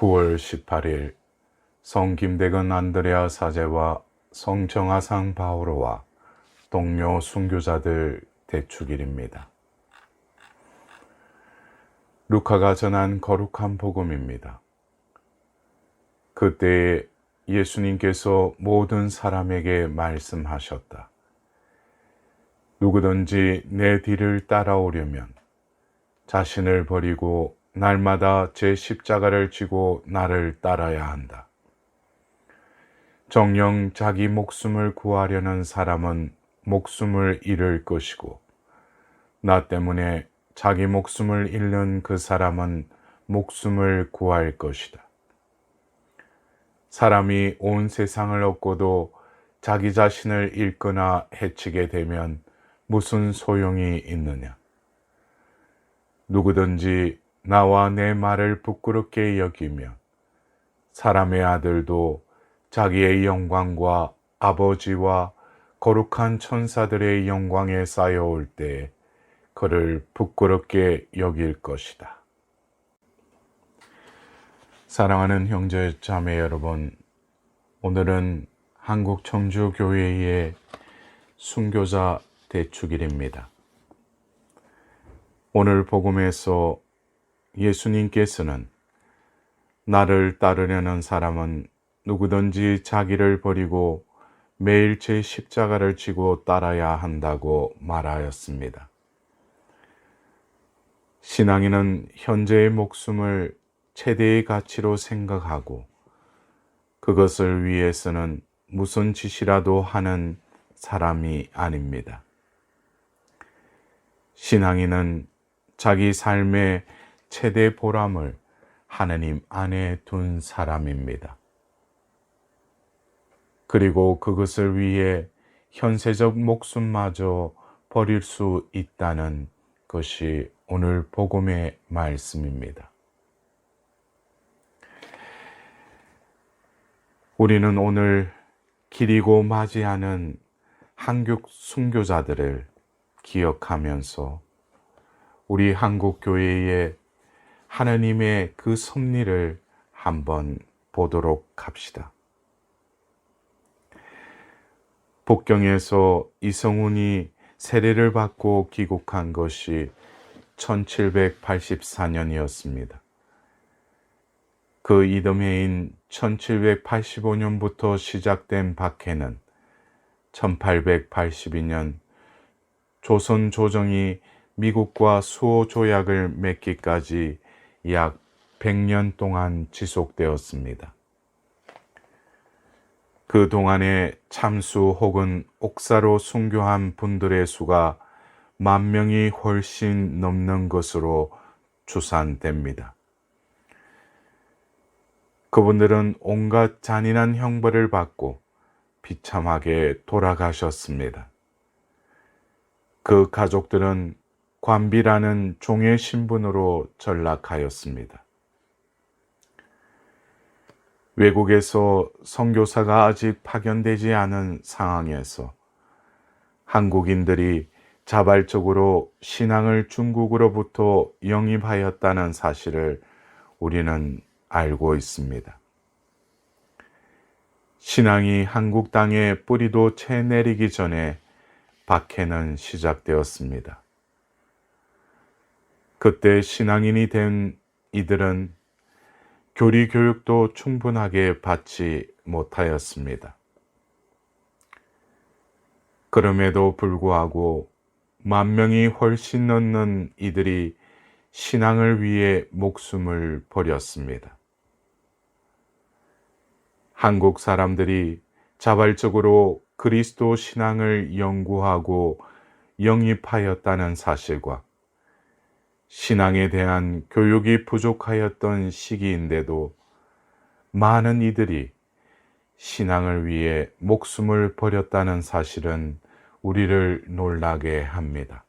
9월 18일 성 김대근 안드레아 사제와 성 정하상 바오로와 동료 순교자들 대축일입니다. 루카가 전한 거룩한 복음입니다. 그때 예수님께서 모든 사람에게 말씀하셨다. 누구든지 내 뒤를 따라오려면 자신을 버리고 날마다 제 십자가를 지고 나를 따라야 한다. 정녕 자기 목숨을 구하려는 사람은 목숨을 잃을 것이고 나 때문에 자기 목숨을 잃는 그 사람은 목숨을 구할 것이다. 사람이 온 세상을 얻고도 자기 자신을 잃거나 해치게 되면 무슨 소용이 있느냐? 누구든지 나와 내 말을 부끄럽게 여기며 사람의 아들도 자기의 영광과 아버지와 거룩한 천사들의 영광에 쌓여올 때 그를 부끄럽게 여길 것이다. 사랑하는 형제 자매 여러분, 오늘은 한국 청주교회의 순교자 대축일입니다. 오늘 복음에서 예수님께서는 나를 따르려는 사람은 누구든지 자기를 버리고 매일 제 십자가를 지고 따라야 한다고 말하였습니다. 신앙인은 현재의 목숨을 최대의 가치로 생각하고 그것을 위해서는 무슨 짓이라도 하는 사람이 아닙니다. 신앙인은 자기 삶의 최대 보람을 하느님 안에 둔 사람입니다. 그리고 그것을 위해 현세적 목숨마저 버릴 수 있다는 것이 오늘 복음의 말씀입니다. 우리는 오늘 기리고 맞이하는 한국 순교자들을 기억하면서 우리 한국 교회의 하나님의 그 섭리를 한번 보도록 합시다. 복경에서 이성훈이 세례를 받고 귀국한 것이 1784년이었습니다. 그 이듬해인 1785년부터 시작된 박해는 1882년 조선 조정이 미국과 수호 조약을 맺기까지 약 100년 동안 지속되었습니다. 그 동안에 참수 혹은 옥사로 순교한 분들의 수가 10,000명이 훨씬 넘는 것으로 추산됩니다. 그분들은 온갖 잔인한 형벌을 받고 비참하게 돌아가셨습니다. 그 가족들은 관비라는 종의 신분으로 전락하였습니다. 외국에서 선교사가 아직 파견되지 않은 상황에서 한국인들이 자발적으로 신앙을 중국으로부터 영입하였다는 사실을 우리는 알고 있습니다. 신앙이 한국 땅에 뿌리도 채 내리기 전에 박해는 시작되었습니다. 그때 신앙인이 된 이들은 교리 교육도 충분하게 받지 못하였습니다. 그럼에도 불구하고 10,000명이 훨씬 넘는 이들이 신앙을 위해 목숨을 버렸습니다. 한국 사람들이 자발적으로 그리스도 신앙을 연구하고 영입하였다는 사실과 신앙에 대한 교육이 부족하였던 시기인데도 많은 이들이 신앙을 위해 목숨을 버렸다는 사실은 우리를 놀라게 합니다.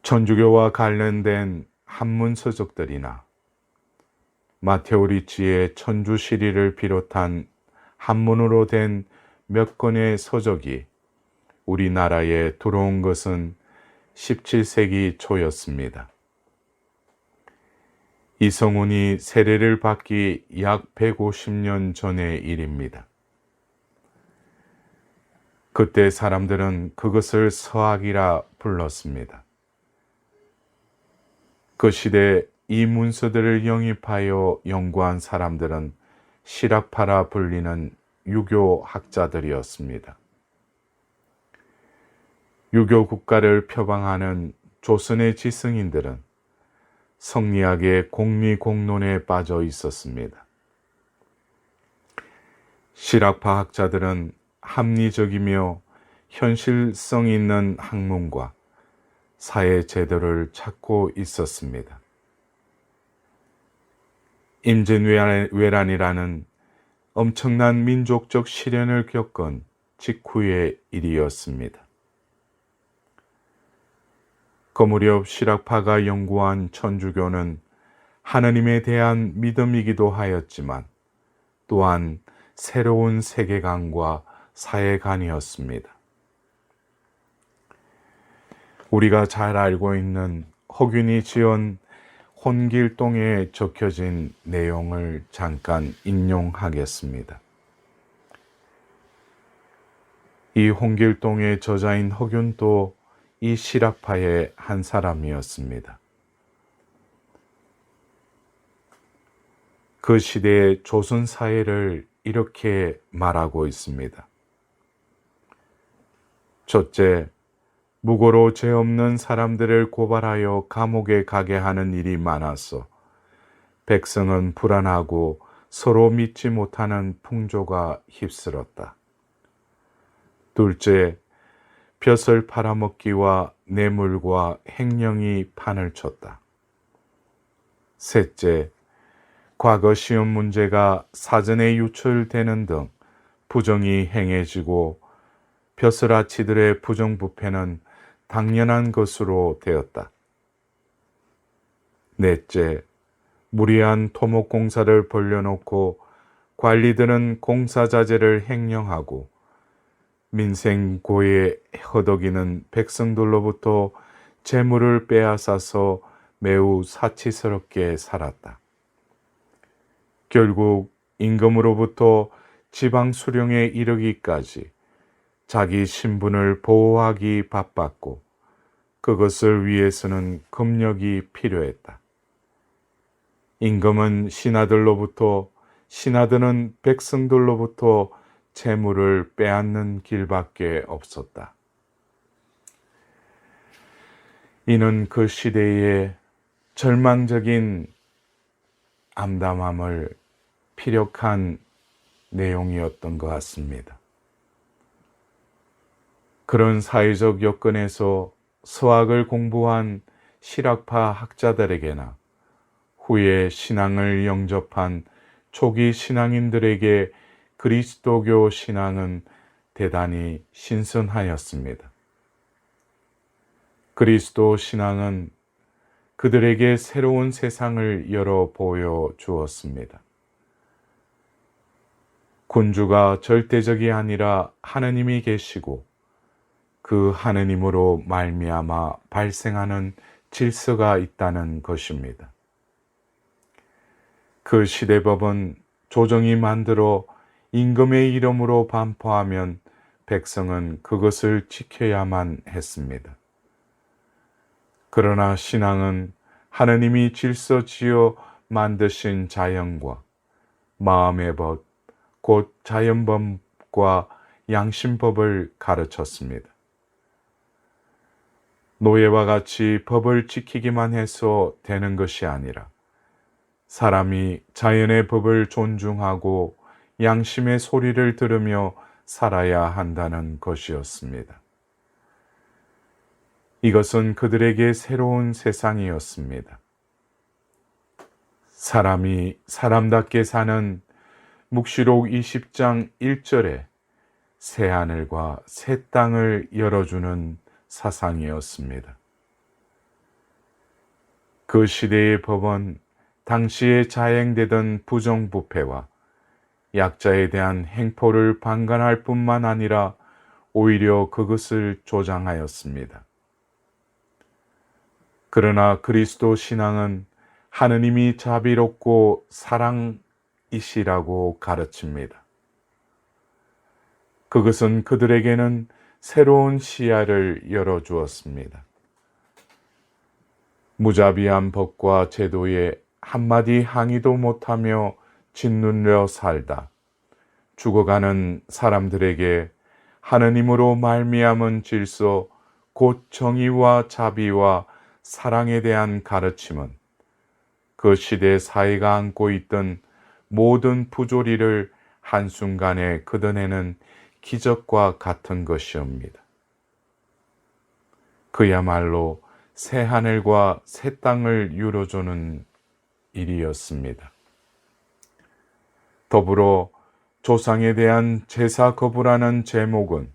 천주교와 관련된 한문 서적들이나 마테오 리치의 천주시리를 비롯한 한문으로 된 몇 권의 서적이 우리나라에 들어온 것은 17세기 초였습니다. 이성운이 세례를 받기 약 150년 전의 일입니다. 그때 사람들은 그것을 서학이라 불렀습니다. 그 시대 이 문서들을 영입하여 연구한 사람들은 실학파라 불리는 유교학자들이었습니다. 유교 국가를 표방하는 조선의 지성인들은 성리학의 공리공론에 빠져 있었습니다. 실학파 학자들은 합리적이며 현실성 있는 학문과 사회 제도를 찾고 있었습니다. 임진왜란이라는 엄청난 민족적 시련을 겪은 직후의 일이었습니다. 그 무렵 실학파가 연구한 천주교는 하느님에 대한 믿음이기도 하였지만 또한 새로운 세계관과 사회관이었습니다. 우리가 잘 알고 있는 허균이 지은 혼길동에 적혀진 내용을 잠깐 인용하겠습니다. 이 혼길동의 저자인 허균도 이 실학파의 한 사람이었습니다. 그 시대의 조선 사회를 이렇게 말하고 있습니다. 첫째, 무고로 죄 없는 사람들을 고발하여 감옥에 가게 하는 일이 많아서 백성은 불안하고 서로 믿지 못하는 풍조가 휩쓸었다. 둘째, 벼슬 팔아먹기와 뇌물과 횡령이 판을 쳤다. 셋째, 과거 시험 문제가 사전에 유출되는 등 부정이 행해지고 벼슬아치들의 부정부패는 당연한 것으로 되었다. 넷째, 무리한 토목공사를 벌려놓고 관리들은 공사자재를 횡령하고 민생고에 허덕이는 백성들로부터 재물을 빼앗아서 매우 사치스럽게 살았다. 결국 임금으로부터 지방 수령에 이르기까지 자기 신분을 보호하기 바빴고 그것을 위해서는 금력이 필요했다. 임금은 신하들로부터, 신하들은 백성들로부터 재물을 빼앗는 길밖에 없었다. 이는 그 시대의 절망적인 암담함을 피력한 내용이었던 것 같습니다. 그런 사회적 여건에서 서학을 공부한 실학파 학자들에게나 후에 신앙을 영접한 초기 신앙인들에게 그리스도교 신앙은 대단히 신선하였습니다. 그리스도 신앙은 그들에게 새로운 세상을 열어 보여 주었습니다. 군주가 절대적이 아니라 하느님이 계시고 그 하느님으로 말미암아 발생하는 질서가 있다는 것입니다. 그 시대법은 조정이 만들어 임금의 이름으로 반포하면 백성은 그것을 지켜야만 했습니다. 그러나 신앙은 하느님이 질서 지어 만드신 자연과 마음의 법, 곧 자연법과 양심법을 가르쳤습니다. 노예와 같이 법을 지키기만 해서 되는 것이 아니라 사람이 자연의 법을 존중하고 양심의 소리를 들으며 살아야 한다는 것이었습니다. 이것은 그들에게 새로운 세상이었습니다. 사람이 사람답게 사는 묵시록 20장 1절에 새 하늘과 새 땅을 열어주는 사상이었습니다. 그 시대의 법은 당시에 자행되던 부정부패와 약자에 대한 행포를 방관할 뿐만 아니라 오히려 그것을 조장하였습니다. 그러나 그리스도 신앙은 하느님이 자비롭고 사랑이시라고 가르칩니다. 그것은 그들에게는 새로운 시야를 열어주었습니다. 무자비한 법과 제도에 한마디 항의도 못하며 짓눌려 살다 죽어가는 사람들에게 하느님으로 말미암은 질서, 곧 정의와 자비와 사랑에 대한 가르침은 그 시대 사회가 안고 있던 모든 부조리를 한순간에 걷어내는 기적과 같은 것이옵니다. 그야말로 새 하늘과 새 땅을 이루어주는 일이었습니다. 더불어 조상에 대한 제사 거부라는 제목은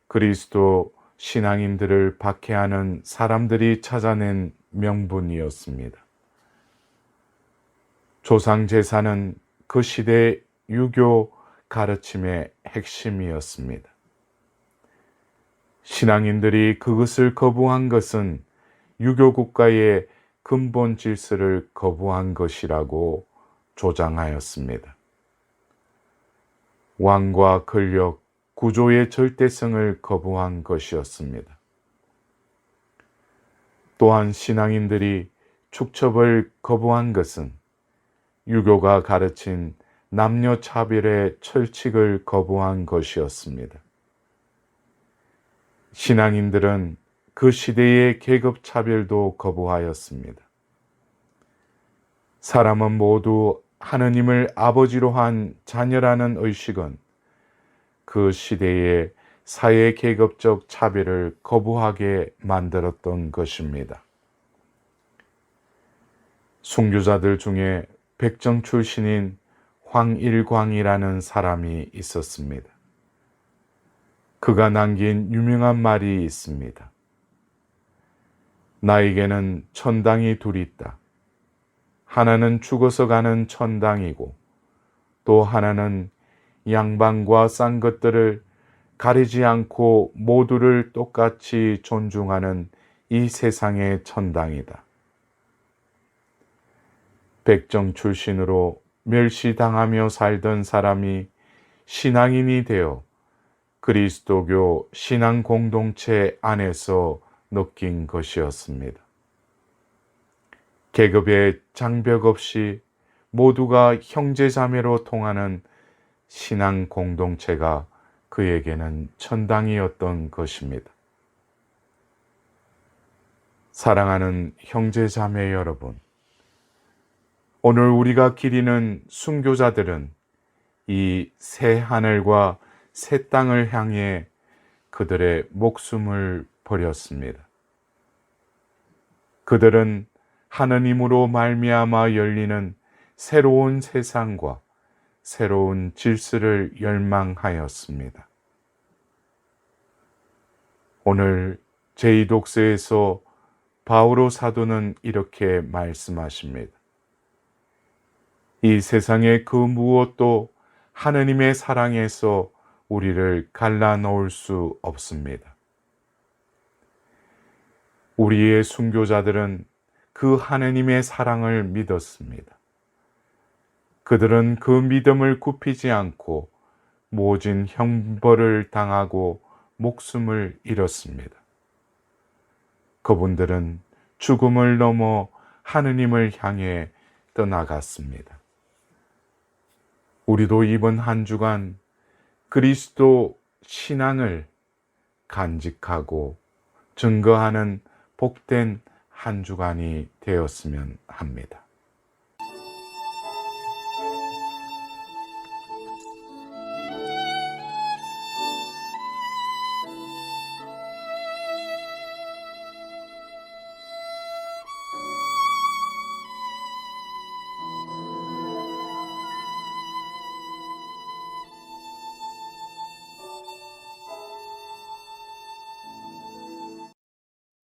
그리스도 신앙인들을 박해하는 사람들이 찾아낸 명분이었습니다. 조상 제사는 그 시대의 유교 가르침의 핵심이었습니다. 신앙인들이 그것을 거부한 것은 유교 국가의 근본 질서를 거부한 것이라고 조장하였습니다. 왕과 권력, 구조의 절대성을 거부한 것이었습니다. 또한 신앙인들이 축첩을 거부한 것은 유교가 가르친 남녀 차별의 철칙을 거부한 것이었습니다. 신앙인들은 그 시대의 계급 차별도 거부하였습니다. 사람은 모두 하느님을 아버지로 한 자녀라는 의식은 그 시대의 사회 계급적 차별을 거부하게 만들었던 것입니다. 순교자들 중에 백정 출신인 황일광이라는 사람이 있었습니다. 그가 남긴 유명한 말이 있습니다. 나에게는 천당이 둘 있다. 하나는 죽어서 가는 천당이고 또 하나는 양반과 싼 것들을 가리지 않고 모두를 똑같이 존중하는 이 세상의 천당이다. 백정 출신으로 멸시당하며 살던 사람이 신앙인이 되어 그리스도교 신앙 공동체 안에서 느낀 것이었습니다. 계급의 장벽 없이 모두가 형제자매로 통하는 신앙 공동체가 그에게는 천당이었던 것입니다. 사랑하는 형제자매 여러분, 오늘 우리가 기리는 순교자들은 이 새 하늘과 새 땅을 향해 그들의 목숨을 버렸습니다. 그들은 하느님으로 말미암아 열리는 새로운 세상과 새로운 질서를 열망하였습니다. 오늘 제2독서에서 바오로 사도는 이렇게 말씀하십니다. 이 세상의 그 무엇도 하느님의 사랑에서 우리를 갈라놓을 수 없습니다. 우리의 순교자들은 그 하느님의 사랑을 믿었습니다. 그들은 그 믿음을 굽히지 않고 모진 형벌을 당하고 목숨을 잃었습니다. 그분들은 죽음을 넘어 하느님을 향해 떠나갔습니다. 우리도 이번 한 주간 그리스도 신앙을 간직하고 증거하는 복된 한 주간이 되었으면 합니다.